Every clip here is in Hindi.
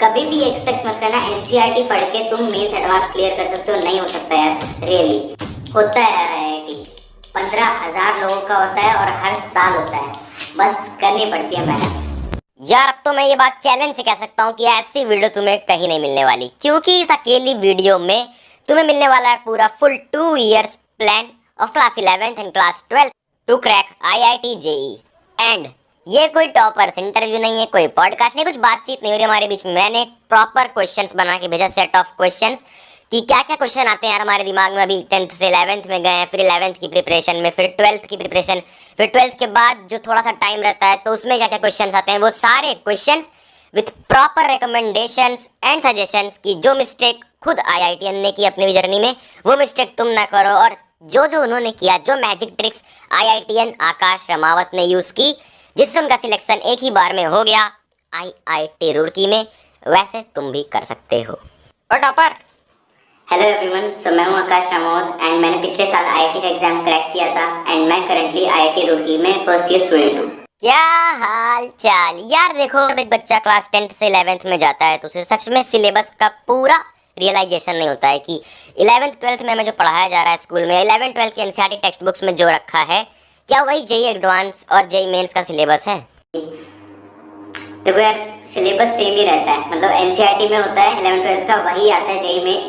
कभी भी एक्सपेक्ट मत करना एनसीईआरटी पढ़ के तुम मेंस एडवांस क्लियर कर सकते हो, नहीं हो सकता यार। रियली होता है यार, आईआईटी 15,000 लोगों का होता है और हर साल होता है, बस करनी पड़ती है मेहनत। यार अब तो मैं ये बात चैलेंज से कह सकता हूँ कि ऐसी वीडियो तुम्हें कहीं नहीं मिलने वाली, क्योंकि इस अकेली वीडियो में तुम्हें मिलने वाला है पूरा full 2 years plan of class 11th and class 12th to crack IIT JEE. And ये कोई टॉपर्स इंटरव्यू नहीं है, कोई पॉडकास्ट नहीं, कुछ बातचीत नहीं हो रही हमारे बीच में। मैंने प्रॉपर क्वेश्चंस बना के भेजा, सेट ऑफ क्वेश्चंस कि क्या क्या क्वेश्चन आते हैं यार हमारे दिमाग में। अभी 10th से 11th में गए, फिर 11th की प्रिपरेशन में, फिर 12th की प्रिपरेशन, फिर 12th के बाद जो थोड़ा सा टाइम रहता है तो उसमें क्या क्या क्वेश्चंस आते हैं, वो सारे questions with proper recommendations and suggestions की जो मिस्टेक खुद आईआईटीएन ने की अपनी जर्नी में, वो मिस्टेक तुम ना करो। और जो जो उन्होंने किया, जो मैजिक ट्रिक्स आईआईटीएन आकाश रमावत ने यूज़ की, जिससे उनका सिलेक्शन एक ही बार में हो गया आईआईटी रुड़की में, वैसे तुम भी कर सकते हो। और टॉपर हेलो एवरीवन, सो मैं हूं आकाश रामोद एंड मैंने पिछले साल आईआईटी का एग्जाम क्रैक किया था एंड मैं करंटली आईआईटी रुड़की में फर्स्ट ईयर स्टूडेंट हूं। क्या हाल चाल यार। देखो, जब एक बच्चा क्लास 10th से 11th में जाता है तो उसे सच में सिलेबस का पूरा रियलाइजेशन नहीं होता है कि 11th 12th में हमें जो पढ़ाया जा रहा है स्कूल में, 11th 12th की एनसीईआरटी टेक्स्ट बुक्स में जो रखा है, क्या वही जेई एडवांस और जेई मेंस का सिलेबस है? देखो यार, सिलेबस सेम ही रहता है, मतलब एनसीईआरटी में होता है 11th 12th का, वही आता है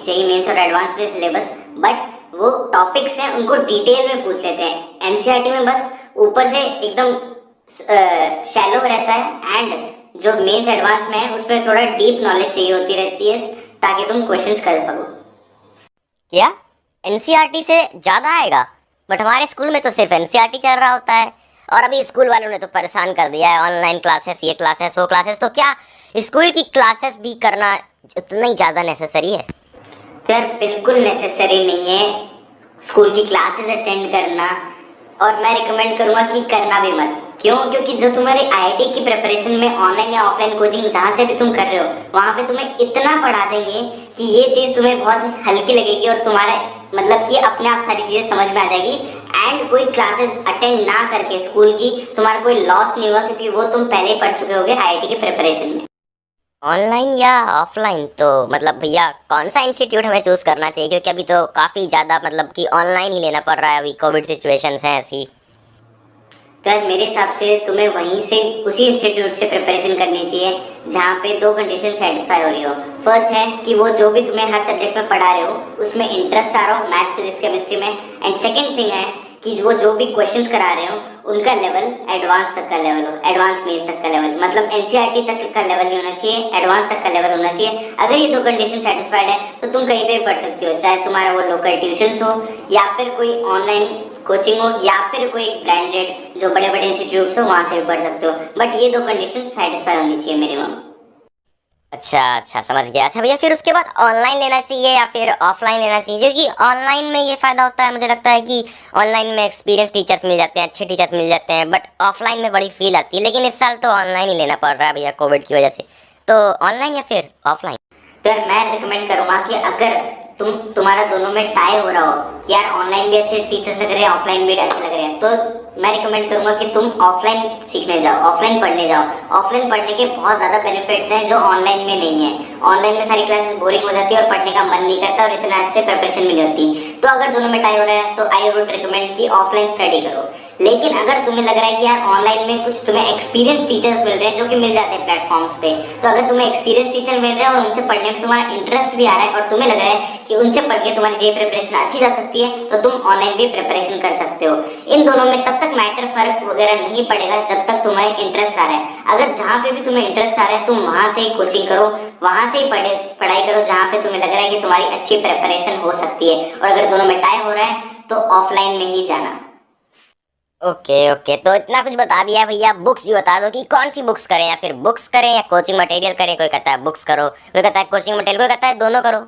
जेई मेंस और एडवांस में सिलेबस, बट वो टॉपिक्स हैं उनको डिटेल में पूछ लेते हैं। एनसीईआरटी में बस ऊपर से एकदम शैलो रहता है एंड जो मेंस एडवांस में है उसमें थोड़ा डीप नॉलेज चाहिए होती रहती है ताकि तुम क्वेश्चंस कर पाओ। क्या एनसीईआरटी से ज़्यादा आएगा? बट हमारे स्कूल में तो सिर्फ एनसीईआरटी चल रहा होता है, और अभी स्कूल वालों ने तो परेशान कर दिया है, ऑनलाइन क्लासेस, ये क्लासेस, वो क्लासेस। तो क्या स्कूल की क्लासेस भी करना उतना ही ज़्यादा नेसेसरी है? तो यार बिल्कुल नेसेसरी नहीं है स्कूल की क्लासेस अटेंड करना, और मैं रिकमेंड करूंगा कि करना भी मत। क्यों? क्योंकि जो तुम्हारी आईआईटी की प्रिपरेशन में ऑनलाइन या ऑफलाइन कोचिंग जहाँ से भी तुम कर रहे हो, वहाँ पे तुम्हें इतना पढ़ा देंगे कि ये चीज़ तुम्हें बहुत हल्की लगेगी और तुम्हारा मतलब कि अपने आप सारी चीज़ें समझ में आ जाएगी। एंड कोई क्लासेस अटेंड ना करके स्कूल की तुम्हारा कोई लॉस नहीं होगा, क्योंकि वो तुम पहले ही पढ़ चुके होगे आईआईटी की प्रिपरेशन में। ऑनलाइन या ऑफलाइन, तो मतलब भैया कौन सा इंस्टीट्यूट हमें चूज़ करना चाहिए? क्योंकि अभी तो काफ़ी ज़्यादा मतलब कि ऑनलाइन ही लेना पड़ रहा है, अभी कोविड सिचुएशंस हैं ऐसी। तो मेरे हिसाब से तुम्हें वहीं से उसी इंस्टीट्यूट से प्रिपरेशन करनी चाहिए जहाँ पे 2 कंडीशन सेटिस्फाई हो रही हो। फर्स्ट है कि वो जो भी तुम्हें हर सब्जेक्ट में पढ़ा रहे हो उसमें इंटरेस्ट आ रहा हो, मैथ्स फिजिक्स केमिस्ट्री में। एंड सेकेंड थिंग है कि वो जो भी क्वेश्चंस करा रहे हो उनका लेवल एडवांस तक का लेवल हो, एडवांस मेंस तक का लेवल, मतलब एनसीईआरटी तक का लेवल नहीं होना चाहिए, एडवांस तक का लेवल होना चाहिए। अगर ये 2 कंडीशन सेटिस्फाइड है तो तुम कहीं पे भी पढ़ सकती हो, चाहे तुम्हारा वो लोकल ट्यूशंस हो या फिर कोई ऑनलाइन कोचिंग हो या फिर कोई ब्रांडेड जो बड़े बड़े इंस्टीट्यूट्स हो वहाँ से भी पढ़ सकते हो। बट ये 2 कंडीशन सेटिस्फाई होनी चाहिए मिनिमम। अच्छा समझ गया। अच्छा भैया, फिर उसके बाद ऑनलाइन लेना चाहिए या फिर ऑफलाइन लेना चाहिए? क्योंकि ऑनलाइन में ये फ़ायदा होता है, मुझे लगता है कि ऑनलाइन में एक्सपीरियंस टीचर्स मिल जाते हैं, अच्छे टीचर्स मिल जाते हैं, बट ऑफलाइन में बड़ी फील आती है। लेकिन इस साल तो ऑनलाइन ही लेना पड़ रहा है भैया कोविड की वजह से, तो ऑनलाइन या फिर ऑफलाइन? तो मैं रिकमेंड करूँगा कि अगर तुम्हारा दोनों में टाई हो रहा हो कि यार ऑनलाइन भी अच्छे टीचर्स लग रहे हैं, ऑफलाइन भी अच्छे लग रहे हैं, तो मैं रिकमेंड करूंगा कि तुम ऑफलाइन सीखने जाओ, ऑफलाइन पढ़ने जाओ। ऑफलाइन पढ़ने के बहुत ज़्यादा बेनिफिट्स हैं जो ऑनलाइन में नहीं है। ऑनलाइन में सारी क्लासेस बोरिंग हो जाती है और पढ़ने का मन नहीं करता और इतना अच्छे प्रिपरेशन भी नहीं होती। तो अगर दोनों में टाई हो रहा है तो आई वुड रिकमेंड कि ऑफलाइन स्टडी करो। लेकिन अगर तुम्हें लग रहा है कि यार ऑनलाइन में कुछ तुम्हें एक्सपीरियंस टीचर्स मिल रहे हैं जो कि मिल जाते हैं प्लेटफॉर्म्स पे, तो अगर तुम्हें एक्सपीरियंस टीचर मिल रहे हैं और उनसे पढ़ने में तुम्हारा इंटरेस्ट भी आ रहा है और तुम्हें लग रहा है कि उनसे पढ़ के तुम्हारी जेईई प्रिपरेशन अच्छी जा सकती है, तो तुम ऑनलाइन भी प्रिपरेशन कर सकते हो। इन दोनों में तब तक मैटर फर्क वगैरह नहीं पड़ेगा जब तक तुम्हें इंटरेस्ट आ रहा है। अगर जहाँ पे भी तुम्हें इंटरेस्ट आ रहा है तुम वहाँ से ही कोचिंग करो, वहाँ से ही पढ़ाई करो जहाँ पे तुम्हें लग रहा है कि तुम्हारी अच्छी प्रिपरेशन हो सकती है। और अगर दोनों में टाई हो रहा है तो ऑफलाइन में ही जाना। ओके, तो इतना कुछ बता दिया भैया। बुक्स भी बता दो कि कौन सी बुक्स करें, या फिर बुक्स करें या कोचिंग मटेरियल करें। कोई कहता है बुक्स करो, कोई कहता है कोचिंग मटेरियल, कोई कहता है दोनों करो।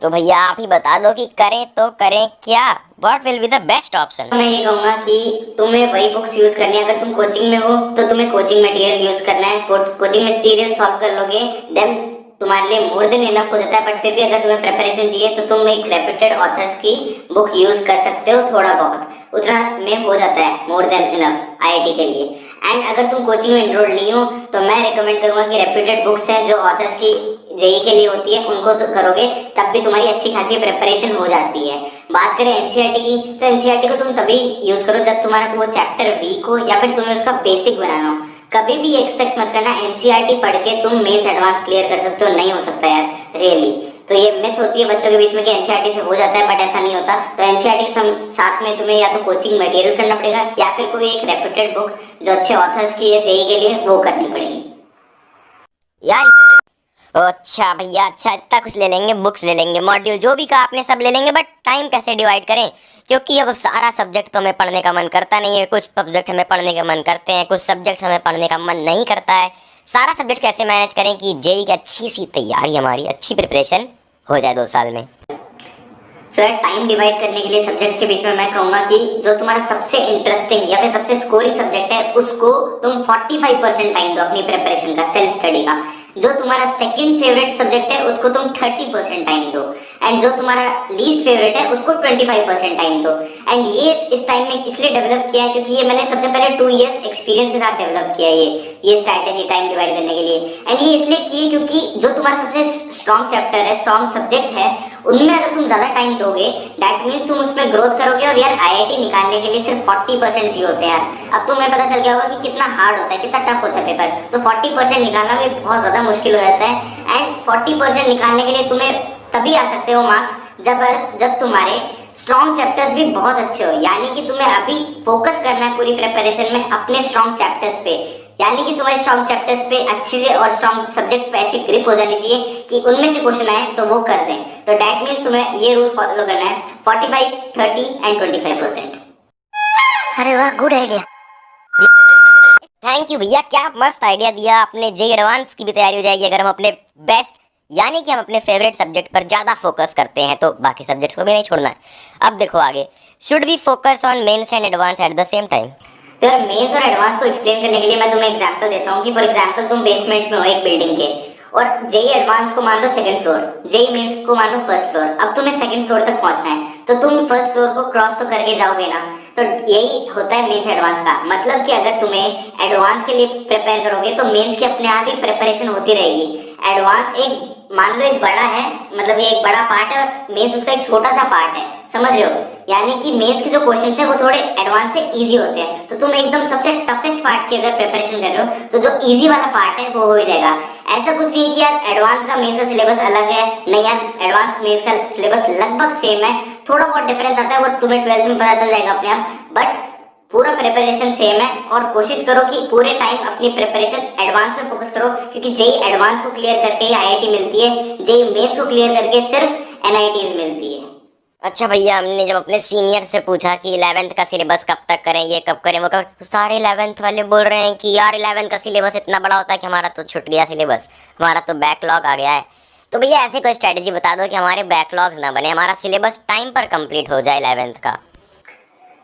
तो भैया आप ही बता दो कि करें तो करें क्या, what will be the best option? मैं ये कहूँगा कि तुम्हें वही बुक्स यूज करनी है। अगर तुम कोचिंग में हो तो तुम्हें कोचिंग मटेरियल यूज करना है, कोचिंग मटेरियल सॉल्व कर लोगे देन तुम्हारे लिए मोर देन इनफ हो जाता है। बट फिर भी अगर तुम्हें प्रिपरेशन चाहिए तो तुम एक रेप्यूटेड ऑथर्स की बुक यूज कर सकते हो, थोड़ा बहुत उतना में हो जाता है, मोर देन इनफ आईआईटी के लिए। एंड अगर तुम कोचिंग में इनरोल नहीं हो तो मैं रिकमेंड करूंगा कि रेप्यूटेड बुक्स हैं जो ऑथर्स की जेई के लिए होती है उनको तो करोगे तब भी तुम्हारी अच्छी खासी प्रिपरेशन हो जाती है। बात करें एनसीईआरटी की, तो एनसीईआरटी को तुम तभी यूज करो जब तुम्हारा वो चैप्टर वीक हो या फिर तुम्हें उसका बेसिक बनाना हो। कभी भी एक्सपेक्ट मत करना एनसीईआरटी पढ़ के तुम मेंस एडवांस क्लियर कर सकते हो, नहीं हो सकता यार, रियली। तो ये मिथ होती है बच्चों के बीच में कि एनसीईआरटी से हो जाता है, बट ऐसा नहीं होता। तो एनसीईआरटी के साथ में तुम्हें या तो कोचिंग मटेरियल करना पड़ेगा या फिर कोई एक रेप्यूटेड बुक जो अच्छे ऑथर्स की है जेई के लिए वो करनी पड़ेगी यार। अच्छा भैया, अच्छा इतना कुछ ले लेंगे, बुक्स ले लेंगे, मॉड्यूल जो भी कहा आपने सब ले लेंगे, बट टाइम कैसे डिवाइड करें? क्योंकि अब सारा सब्जेक्ट तो हमें पढ़ने का मन करता नहीं है, कुछ सब्जेक्ट हमें पढ़ने का मन करते हैं, कुछ सब्जेक्ट हमें पढ़ने का मन नहीं करता है। सारा सब्जेक्ट कैसे मैनेज करें कि जेई की अच्छी सी तैयारी, हमारी अच्छी प्रिपरेशन हो जाए 2 साल में? सो यार, टाइम डिवाइड करने के लिए सब्जेक्ट्स के बीच में मैं कहूंगा कि जो तुम्हारा सबसे इंटरेस्टिंग या फिर सबसे स्कोरिंग सब्जेक्ट है उसको तुम 45% टाइम दो अपनी प्रिपरेशन का, सेल्फ स्टडी का। जो तुम्हारा सेकंड फेवरेट सब्जेक्ट है उसको तुम 30% टाइम दो, एंड जो तुम्हारा लीस्ट फेवरेट है उसको 25% टाइम दो। एंड ये इस टाइम में इसलिए डेवलप किया है क्योंकि ये मैंने सबसे पहले 2 इयर्स एक्सपीरियंस के साथ डेवलप किया है ये स्ट्रैटेजी टाइम डिवाइड करने के लिए। एंड ये इसलिए की क्योंकि जो तुम्हारा सबसे स्ट्रॉन्ग चैप्टर है, स्ट्रॉन्ग सब्जेक्ट है, उनमें अगर तुम ज्यादा टाइम दोगे दैट मीन्स तुम उसमें ग्रोथ करोगे। और यार आईआईटी निकालने के लिए सिर्फ 40% ही होते हैं यार। अब तुम्हें पता चल गया होगा कि कितना हार्ड होता है, कितना टफ होता है पेपर। तो 40% निकालना भी बहुत ज्यादा मुश्किल हो जाता है। एंड 40% निकालने के लिए तुम्हें तभी आ सकते हो मार्क्स जब तुम्हारे स्ट्रॉन्ग चैप्टर्स भी बहुत अच्छे हो। यानी कि तुम्हें अभी फोकस करना है पूरी प्रिपरेशन में अपने स्ट्रॉन्ग चैप्टर्स पे, यानी कि तुम्हारे स्ट्रॉन्ग चैप्टर्स पे अच्छे से और स्ट्रॉन्ग सब्जेक्ट्स पे ऐसी ग्रिप हो जानी चाहिए कि उनमें से क्वेश्चन आए तो वो कर दें। तो दैट मीन्स तुम्हें ये रूल फॉलो करना है 45, 30 एंड 25%। अरे वाह, गुड आइडिया। थैंक यू भैया, क्या मस्त आइडिया दिया आपने। जेई एडवांस की भी तैयारी हो जाएगी अगर हम अपने बेस्ट, यानी कि हम अपने फेवरेट सब्जेक्ट पर ज़्यादा फोकस करते हैं, तो बाकी सब्जेक्ट्स को भी नहीं छोड़ना है। अब देखो आगे, should we focus on mains and advance at the same time? तो यार मेंस और एडवांस को एक्सप्लेन करने के लिए मैं तुम्हें एग्जांपल देता हूँ कि फॉर एग्जांपल तुम बेसमेंट में हो एक बिल्डिंग के, और जेई एडवांस को मान लो 2nd फ्लोर, जेई मेंस को मान लो 1st फ्लोर। अब तुम्हें 2nd फ्लोर तक पहुंचना है तो तुम 1st फ्लोर को क्रॉस तो करके जाओगे ना। तो यही होता है मेंस एडवांस का मतलब कि अगर तुम्हें एडवांस के लिए प्रिपेयर करोगे तो मेंस की अपने आप ही प्रिपरेशन होती रहेगी। एडवांस एक मान लो एक बड़ा है, मतलब ये एक बड़ा पार्ट है और मेंस उसका एक छोटा सा पार्ट है, समझ रहे हो? यानी कि मेंस के जो क्वेश्चंस है वो थोड़े एडवांस से इजी होते हैं। तो तुम एकदम सबसे टफेस्ट पार्ट की अगर प्रिपरेशन कर रहे हो तो जो इजी वाला पार्ट है वो हो जाएगा। ऐसा कुछ नहीं कि यार एडवांस का मेंस का सिलेबस अलग है, नहीं यार, एडवांस मेंस का सिलेबस लगभग सेम है, थोड़ा बहुत डिफरेंस आता है वो तुम्हें 12th में पता चल जाएगा अपने आप, बट पूरा प्रिपरेशन सेम है। और कोशिश करो कि पूरे टाइम अपनी प्रिपरेशन एडवांस में फोकस करो, क्योंकि जेई एडवांस को क्लियर करके ही आईआईटी मिलती है, जेई मेंस को क्लियर करके सिर्फ एनआईटीज मिलती है। अच्छा भैया, हमने जब अपने सीनियर से पूछा कि 11th का सिलेबस कब तक करें, ये कब करें, वो कब, सारे 11th वाले बोल रहे हैं कि यार 11th का सिलेबस इतना बड़ा होता है कि हमारा तो छूट गया सिलेबस, हमारा तो बैकलॉग आ गया है। तो भैया ऐसे कोई स्ट्रेटजी बता दो कि हमारे बैकलॉग्स ना बने, हमारा सिलेबस टाइम पर कंप्लीट हो जाए 11th का।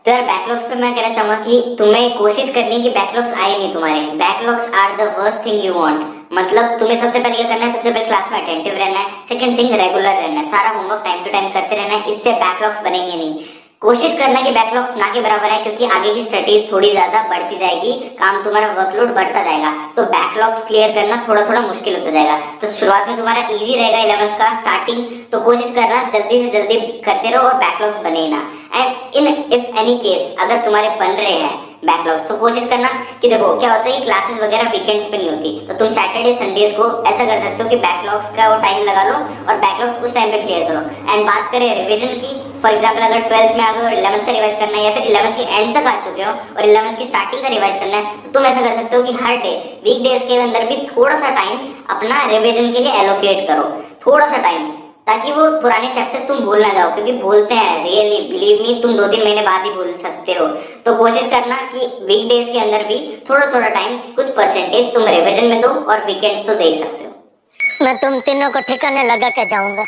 तो यार बैकलॉग्स पे मैं कहना चाहूंगा कि तुम्हें कोशिश करनी है कि बैकलॉग्स आए नहीं तुम्हारे। Backlogs are the worst thing you want. मतलब तुम्हें सबसे पहले क्या करना है, सबसे पहले क्लास में अटेंटिव रहना है, सेकंड थिंग रेगुलर रहना है, सारा होमवर्क टाइम टू टाइम करते रहना है, इससे बैकलॉग्स बनेंगे नहीं। कोशिश करना कि बैकलॉग्स ना के बराबर है, क्योंकि आगे की स्टडीज थोड़ी ज्यादा बढ़ती जाएगी, काम तुम्हारा वर्कलोड बढ़ता जाएगा, तो बैकलॉग्स क्लियर करना थोड़ा थोड़ा मुश्किल होता जाएगा। तो शुरुआत में तुम्हारा इजी रहेगा 11th का स्टार्टिंग, तो कोशिश करना जल्दी से जल्दी करते रहो और बैकलॉग्स बने ना। And in if any case अगर तुम्हारे बन रहे हैं बैकलॉग्स, तो कोशिश करना कि देखो क्या होता है कि क्लासेस वगैरह वीकेंड्स पे नहीं होती, तो तुम सैटरडे संडेज को ऐसा कर सकते हो कि बैकलॉग्स का वो टाइम लगा लो और बैकलॉग्स उस टाइम पे क्लियर करो। एंड बात करें रिवीजन की, फॉर एग्जांपल अगर 12th में आ गए और 11th का रिवाइज करना है, या फिर 11th के एंड तक आ चुके हो और 11th की स्टार्टिंग का रिवाइज करना है, तो तुम ऐसा कर सकते हो कि हर डे वीकडेज के अंदर भी थोड़ा सा टाइम अपना रिवीजन के लिए एलोकेट करो, थोड़ा सा टाइम, ताकि वो पुराने चैप्टर्स तुम भूल ना जाओ, क्योंकि भूलते हैं, रियली बिलीव मी, तुम 2-3 महीने बाद ही भूल सकते हो। तो कोशिश करना कि वीकडेज के अंदर भी थोड़ा थोड़ा टाइम, कुछ परसेंटेज तुम रिवीजन में दो और वीकेंड्स तो दे ही सकते हो। मैं तुम तीनों को ठिकाने लगा के जाऊंगा।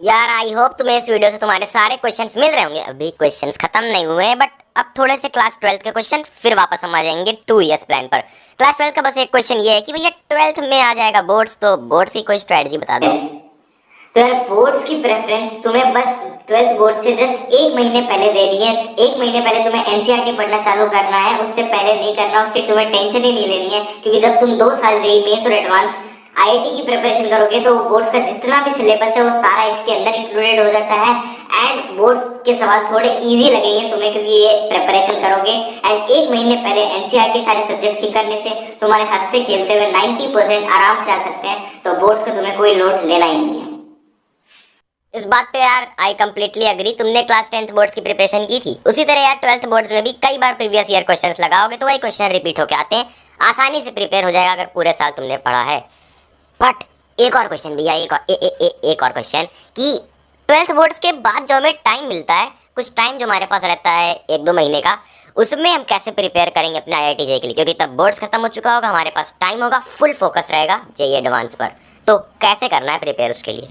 यार आई होप तुम्हें इस वीडियो से तुम्हारे सारे क्वेश्चंस मिल रहे होंगे। अभी क्वेश्चंस खत्म नहीं हुए हैं, बट अब थोड़े से क्लास 12th के क्वेश्चन फिर वापस हम आ जाएंगे 2 इयर्स प्लान पर। क्लास 12th का बस एक क्वेश्चन ये है कि भैया 12th में आ जाएगा बोर्ड्स, तो बोर्ड्स की कोई स्ट्रेटजी बता दो। तो यार बोर्ड्स की प्रेफरेंस तुम्हें बस 12th बोर्ड से जस्ट 1 महीने पहले देनी है। 1 महीने पहले तुम्हें एनसीईआरटी पढ़ना चालू करना है, उससे पहले नहीं करना, उसकी तुम्हें टेंशन ही नहीं लेनी है, क्योंकि जब तुम 2 साल जेई मेंस और एडवांस आईआईटी की प्रिपरेशन करोगे तो बोर्ड्स का जितना भी सिलेबस है वो सारा इसके अंदर इंक्लूडेड हो जाता है। एंड बोर्ड्स के सवाल थोड़े इजी लगेंगे तुम्हें क्योंकि ये प्रिपरेशन करोगे। एंड एक महीने पहले एनसीईआरटी सारे सब्जेक्ट की करने से तुम्हारे हंसते खेलते हुए 90% आराम से आ सकते हैं। तो बोर्ड्स का तुम्हें कोई लोड लेना ही नहीं है। इस बात पे यार आई कम्प्लीटली अग्री। तुमने क्लास 10th बोर्ड्स की प्रिपरेशन की थी, उसी तरह यार 12th बोर्ड्स में भी कई बार प्रीवियस ईयर क्वेश्चंस लगाओगे तो वही क्वेश्चन रिपीट होके आते हैं। आसानी से प्रिपेयर हो जाएगा अगर पूरे साल तुमने पढ़ा है। बट एक और क्वेश्चन भैया, एक और क्वेश्चन कि 12th बोर्ड्स के बाद जो हमें टाइम मिलता है, कुछ टाइम जो हमारे पास रहता है 1-2 महीने का, उसमें हम कैसे प्रिपेयर करेंगे अपने आईआईटी जेईई के लिए? क्योंकि तब बोर्ड्स खत्म हो चुका होगा, हमारे पास टाइम होगा, फुल फोकस रहेगा जेईई एडवांस पर। तो कैसे करना है प्रिपेयर उसके लिए?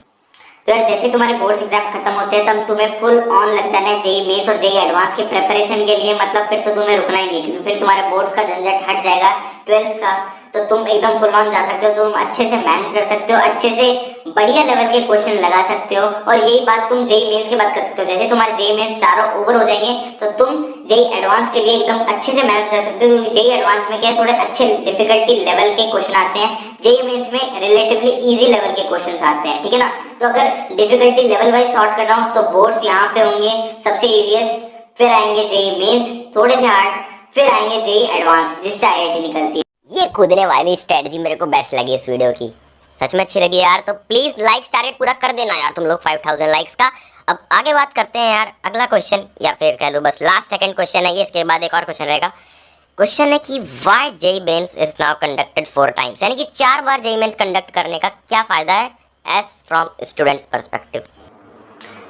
तो यार जैसे तुम्हारे बोर्ड्स एग्जाम खत्म होते हैं तब तुम्हें फुल ऑन लग जाना है जेईई मेंस और जेईई एडवांस के प्रिपरेशन के लिए। मतलब फिर तो तुम्हें रुकना ही नहीं क्योंकि फिर तुम्हारे बोर्ड्स का झंझट हट जाएगा 12th का। तो तुम एकदम फुल ऑन जा सकते हो, तुम अच्छे से मेहनत कर सकते हो, अच्छे से बढ़िया लेवल के क्वेश्चन लगा सकते हो। और यही बात तुम जेईई मेंस की बात कर सकते हो। जैसे तुम्हारे जेईई मेंस चारों ओवर हो जाएंगे तो तुम जेईई एडवांस के लिए एकदम अच्छे से मेहनत कर सकते हो। जेईई एडवांस में क्या है, थोड़े अच्छे डिफिकल्टी लेवल के क्वेश्चन आते हैं, जेईई मेंस में रिलेटिवली इजी लेवल के क्वेश्चंस आते हैं, ठीक है ना। तो अगर डिफिकल्टी लेवल वाइज सॉर्ट करना हो तो बोर्ड्स यहाँ पे होंगे सबसे इजीएस्ट, फिर आएंगे जेईई मेंस थोड़े से हार्ड, फिर आएंगे जेईई एडवांस जिससे आईआईटी निकलती है। ये कूदने वाली स्ट्रेटजी मेरे को बेस्ट लगी इस वीडियो की, सच में अच्छी लगी यार। तो प्लीज लाइक टारगेट पूरा कर देना यार तुम लोग 5000 लाइक्स का। अब आगे बात करते हैं यार अगला क्वेश्चन, या फिर कह लो बस लास्ट सेकंड क्वेश्चन है ये, इसके बाद एक और क्वेश्चन रहेगा। क्वेश्चन है कि why JEE mains is now conducted 4 times, यानी कि 4 बार जेईई मेंस कंडक्ट करने का क्या फायदा है एज फ्रॉम स्टूडेंट्स पर्सपेक्टिव?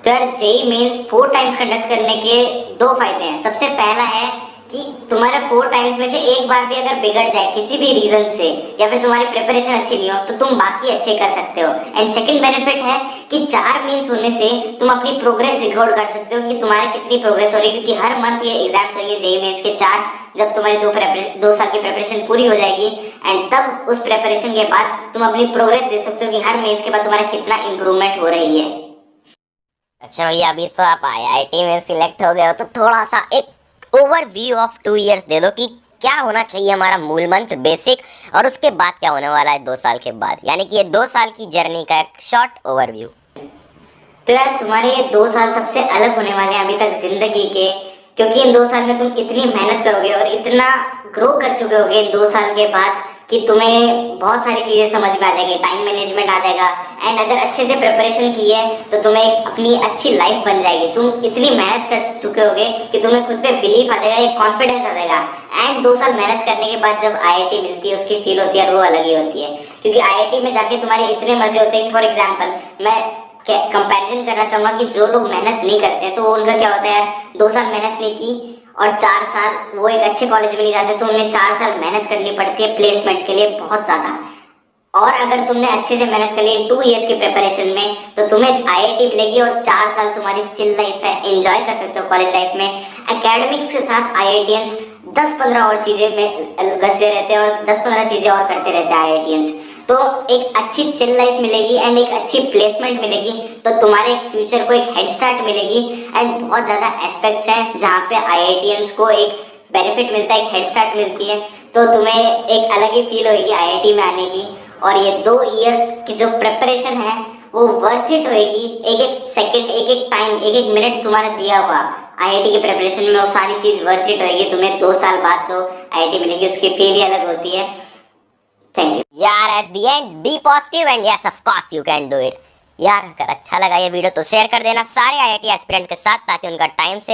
तो यार जेईई मेंस 4 टाइम्स कंडक्ट करने के 2 फायदे हैं। सबसे पहला है कि तुम्हारे 4 टाइम्स में से एक बार भी अगर बिगड़ जाए किसी भी रीजन से या फिर तुम्हारी प्रिपरेशन अच्छी नहीं हो तो तुम बाकी अच्छे कर सकते हो। एंड सेकंड बेनिफिट है कि 4 मेंस होने से तुम अपनी प्रोग्रेस रिकॉर्ड कर सकते हो कि तुम्हारी कितनी प्रोग्रेस हो रही है, क्योंकि हर मंथ ये एग्जाम्स होंगे जेईई मेंस के 4। जब तुम्हारी 2 साल की प्रिपरेशन पूरी हो जाएगी एंड तब उस प्रिपरेशन के बाद तुम अपनी प्रोग्रेस देख सकते हो कि हर मेंस के बाद तुम्हारा कितना इंप्रूवमेंट हो रही है। अच्छा भैया, अभी तो आप आईआईटी में सिलेक्ट हो गए हो तो थोड़ा सा एक ओवरव्यू ऑफ 2 इयर्स दे दो कि क्या होना चाहिए हमारा मूल मंत्र बेसिक, और उसके बाद क्या होने वाला है 2 साल के बाद, यानी कि ये 2 साल की जर्नी का एक शॉर्ट ओवरव्यू। तो यार तुम्हारे ये 2 साल सबसे अलग होने वाले हैं अभी तक जिंदगी के, क्योंकि इन 2 साल में तुम इतनी मेहनत करोगे और इतना ग्रो कर चुके होगे 2 साल के बाद कि तुम्हें बहुत सारी चीजें समझ में आ जाएगी, टाइम मैनेजमेंट आ जाएगा। एंड अगर अच्छे से प्रिपरेशन की है तो तुम्हें अपनी अच्छी लाइफ बन जाएगी। तुम इतनी मेहनत कर चुके होगे कि तुम्हें खुद पे बिलीफ आ जाएगा, एक कॉन्फिडेंस आ जाएगा। एंड 2 साल मेहनत करने के बाद जब आईआईटी मिलती है उसकी फील होती है वो अलग ही होती है, क्योंकि आईआईटी में जाके तुम्हारे इतने मजे होते हैं। फॉर एग्जाम्पल मैं कंपैरिजन करना चाहूंगा कि जो लोग मेहनत नहीं करते हैं तो उनका क्या होता है यार, 2 साल मेहनत नहीं की और 4 साल वो एक अच्छे कॉलेज में नहीं जाते तो उन्हें 4 साल मेहनत करनी पड़ती है प्लेसमेंट के लिए बहुत ज्यादा। और अगर तुमने अच्छे से मेहनत कर ली 2 इयर्स की प्रिपरेशन में तो तुम्हें आईआईटी मिलेगी और 4 साल तुम्हारी चिल लाइफ है, एंजॉय कर सकते हो कॉलेज लाइफ में। एकेडमिक्स के साथ आईआईटियंस 10-15 और चीजें में घसे रहते हैं और 10-15 चीजें और करते रहते हैं आईआईटियंस। तो एक अच्छी चिल लाइफ मिलेगी एंड एक अच्छी प्लेसमेंट मिलेगी तो तुम्हारे फ्यूचर को एक हेड स्टार्ट मिलेगी। एंड बहुत ज़्यादा एस्पेक्ट्स हैं जहाँ पे आईआईटियंस को एक बेनिफिट मिलता है, एक हेड स्टार्ट मिलती है। तो तुम्हें एक अलग ही फील होगी आईआईटी में आने की। और ये 2 इयर्स की जो प्रिपरेशन है वो वर्थ इट होएगी। एक एक सेकेंड, एक एक टाइम, एक एक मिनट तुम्हारा दिया हुआ आईआईटी की प्रिपरेशन में वो सारी चीज़ वर्थ इट होएगी। तुम्हें 2 साल बाद जो आईआईटी मिलेगी उसकी फील ही अलग होती है। थैंक यू यार, at the end be positive and yes of course you can do it. यार अगर अच्छा लगा ये वीडियो तो शेयर कर देना सारे आईआईटी एस्पिरेंट्स के साथ ताकि उनका टाइम से